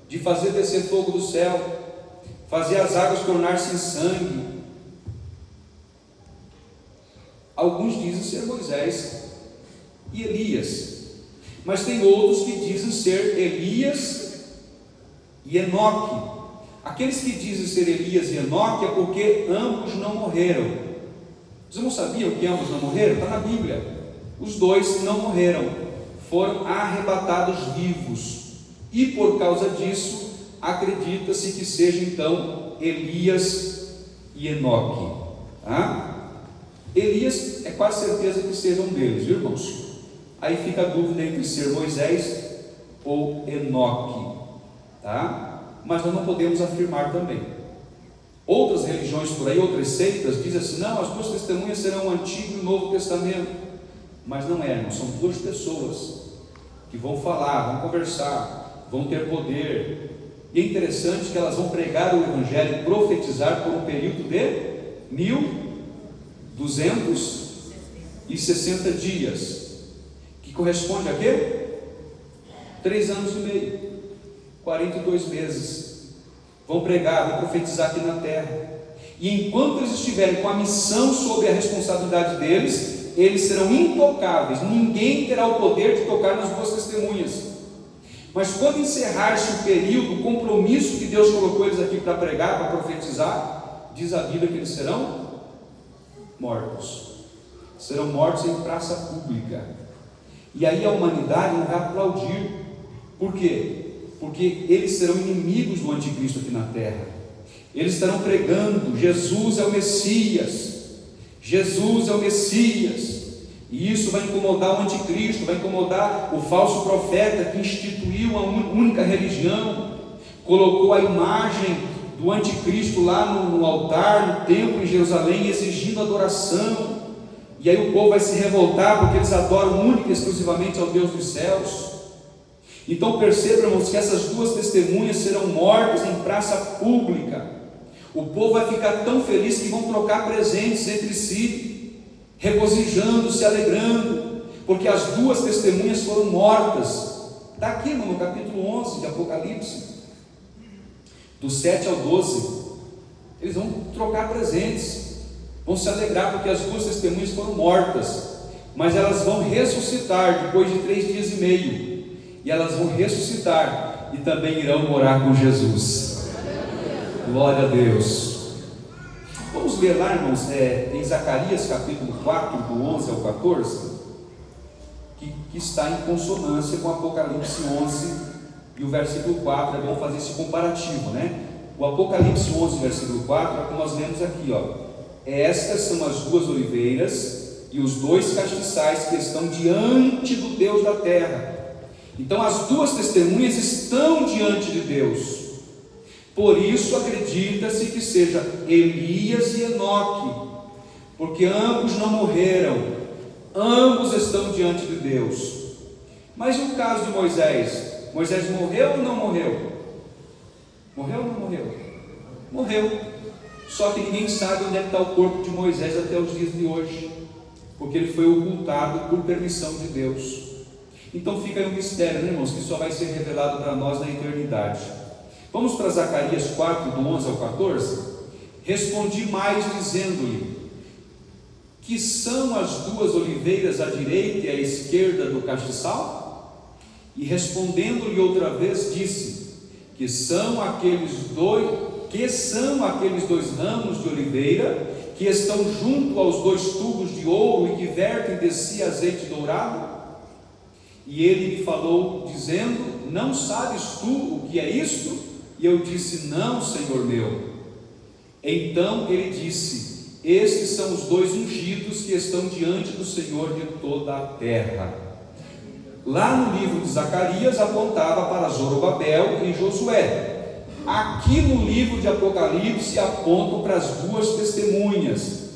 de fazer descer fogo do céu, fazer as águas tornar-se em sangue. Alguns dizem ser Moisés e Elias, mas tem outros que dizem ser Elias e Enoque. Aqueles que dizem ser Elias e Enoque é porque ambos não morreram. Vocês não sabiam que ambos não morreram? Está na Bíblia. Os 2 não morreram, foram arrebatados vivos, e por causa disso acredita-se que seja então Elias e Enoque. Elias é quase certeza que seja um deles, viu, irmãos? Aí fica a dúvida entre ser Moisés ou Enoque, mas nós não podemos afirmar também. Outras religiões por aí, outras seitas dizem assim: não, as 2 testemunhas serão o Antigo e o Novo Testamento. Mas não é, irmão, são 2 pessoas que vão falar, vão conversar, vão ter poder. E é interessante que elas vão pregar o Evangelho e profetizar por um período de 1260 dias, que corresponde a quê? 3 anos e meio, 42 meses. Vão pregar, vão profetizar aqui na terra. E enquanto eles estiverem com a missão sob a responsabilidade deles, eles serão intocáveis, ninguém terá o poder de tocar nas 2 testemunhas. Mas quando encerrar-se o período, o compromisso que Deus colocou eles aqui para pregar, para profetizar, diz a Bíblia que eles serão mortos. Serão mortos em praça pública. E aí a humanidade não vai aplaudir. Por quê? Porque eles serão inimigos do anticristo aqui na terra. Eles estarão pregando: Jesus é o Messias, Jesus é o Messias. E isso vai incomodar o anticristo, vai incomodar o falso profeta que instituiu uma única religião, colocou a imagem do anticristo lá no altar, no templo em Jerusalém, exigindo adoração. E aí o povo vai se revoltar porque eles adoram única e exclusivamente ao Deus dos céus. Então percebam, irmãos, que essas duas testemunhas serão mortas em praça pública. O povo vai ficar tão feliz que vão trocar presentes entre si, regozijando, se alegrando, porque as duas testemunhas foram mortas. Está aqui, irmão, no capítulo 11 de Apocalipse, do 7 ao 12. Eles vão trocar presentes, vão se alegrar, porque as duas testemunhas foram mortas, mas elas vão ressuscitar depois de 3 dias e meio. E elas vão ressuscitar e também irão morar com Jesus. Glória a Deus. Vamos ler lá, irmãos, em Zacarias capítulo 4, do 11 ao 14, que está em consonância com Apocalipse 11 e o versículo 4. É bom fazer esse comparativo, né? O Apocalipse 11, versículo 4, é como nós lemos aqui, ó. Estas são as duas oliveiras e os dois castiçais que estão diante do Deus da terra. Então as duas testemunhas estão diante de Deus. Por isso acredita-se que seja Elias e Enoque, porque ambos não morreram, ambos estão diante de Deus. Mas e o caso de Moisés? Moisés morreu ou não morreu? Morreu ou não morreu? Morreu. Só que ninguém sabe onde é que está o corpo de Moisés até os dias de hoje, porque ele foi ocultado por permissão de Deus. Então fica aí um mistério, né, irmãos, que só vai ser revelado para nós na eternidade. Vamos para Zacarias 4, do 11 ao 14. Respondi mais, dizendo-lhe: que são as duas oliveiras à direita e à esquerda do castiçal? E respondendo-lhe outra vez, disse: que são aqueles dois ramos de oliveira que estão junto aos 2 tubos de ouro e que vertem de si azeite dourado? E ele me falou, dizendo: não sabes tu o que é isto? E eu disse: não, Senhor meu. Então ele disse: estes são os 2 ungidos que estão diante do Senhor de toda a terra. Lá no livro de Zacarias apontava para Zorobabel e Josué. Aqui no livro de Apocalipse apontam para as duas testemunhas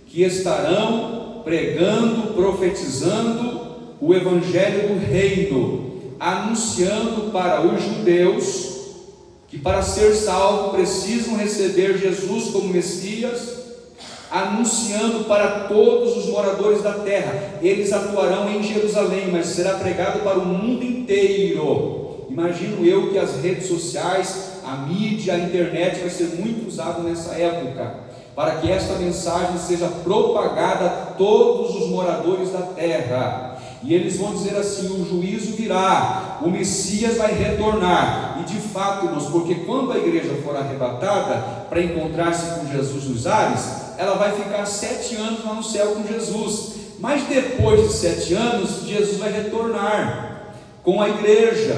que estarão pregando, profetizando o evangelho do reino, anunciando para os judeus que para ser salvo precisam receber Jesus como Messias, anunciando para todos os moradores da terra. Eles atuarão em Jerusalém, mas será pregado para o mundo inteiro. Imagino eu que as redes sociais, a mídia, a internet vai ser muito usado nessa época, para que esta mensagem seja propagada a todos os moradores da terra. E eles vão dizer assim: o juízo virá, o Messias vai retornar. E de fato, irmãos, porque quando a igreja for arrebatada para encontrar-se com Jesus nos ares, ela vai ficar 7 anos lá no céu com Jesus. Mas depois de 7 anos, Jesus vai retornar com a igreja,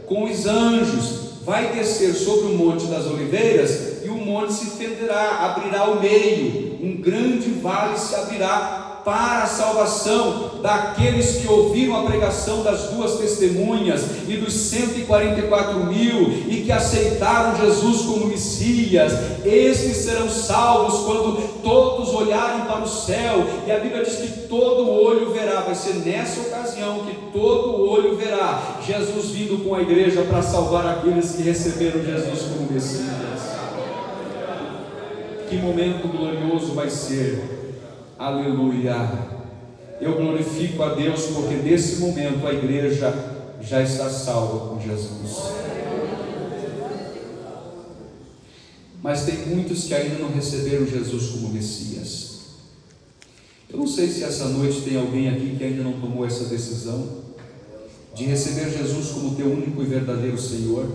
com os anjos, vai descer sobre o Monte das Oliveiras, e o monte se fenderá, abrirá ao meio, um grande vale se abrirá para a salvação daqueles que ouviram a pregação das duas testemunhas e dos 144 mil e que aceitaram Jesus como Messias. Estes serão salvos quando todos olharem para o céu, e a Bíblia diz que todo olho verá. Vai ser nessa ocasião que todo olho verá Jesus vindo com a igreja para salvar aqueles que receberam Jesus como Messias. Que momento glorioso vai ser! Aleluia! Eu glorifico a Deus, porque nesse momento a igreja já está salva com Jesus. Mas tem muitos que ainda não receberam Jesus como Messias. Eu não sei se essa noite tem alguém aqui que ainda não tomou essa decisão de receber Jesus como teu único e verdadeiro Senhor.